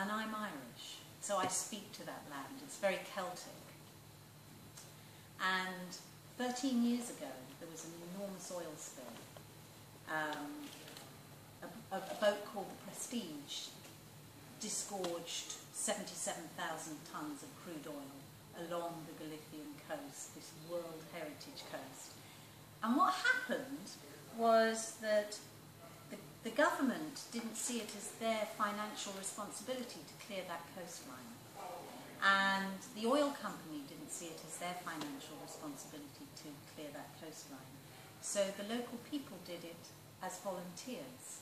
and I'm Irish, so I speak to that land. It's very Celtic. And 13 years ago, there was an enormous oil spill. A boat called the Prestige disgorged 77,000 tonnes of crude oil along the Galician coast, this World Heritage coast. And what happened was that the government didn't see it as their financial responsibility to clear that coastline. And the oil company didn't see it as their financial responsibility to clear that coastline. So the local people did it as volunteers.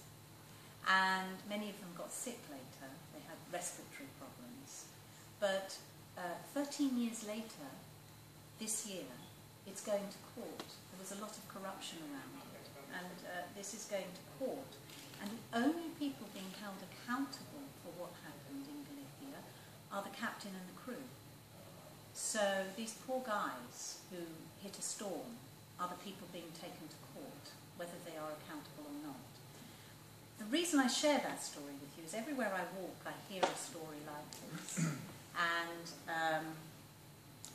And many of them got sick later. They had respiratory problems. But 13 years later, this year, it's going to court. There was a lot of corruption around it. And this is going to court. And the only people being held accountable for what happened in Galicia are the captain and the crew. So these poor guys who hit a storm are the people being taken to court, whether they are accountable or not. The reason I share that story with you is everywhere I walk I hear a story like this. And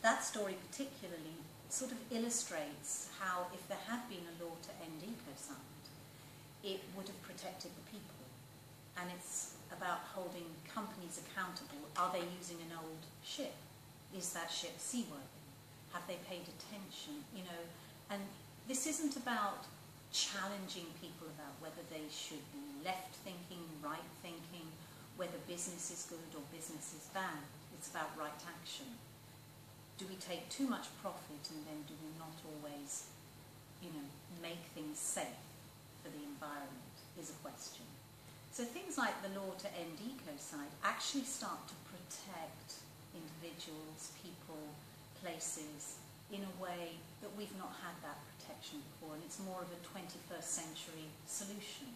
that story particularly sort of illustrates how if there had been a law to end ecocide, it would have protected the people. And it's about holding companies accountable. Are they using an old ship? Is that ship seaworthy? Have they paid attention? You know, and this isn't about challenging people about whether they should be left thinking, right thinking, whether business is good or business is bad. It's about right action. Do we take too much profit and then do we not always, you know, make things safe for the environment is a question. So things like the law to end ecocide actually start to protect individuals, people, places in a way that we've not had that protection before, and it's more of a 21st century solution.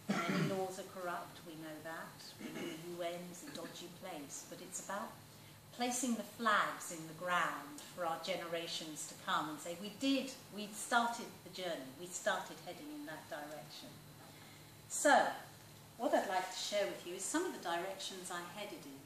Many laws are corrupt, we know that. We know the UN is a dodgy place, but it's about placing the flags in the ground for our generations to come and say, we started the journey, we started heading in that direction. So, what I'd like to share with you is some of the directions I headed in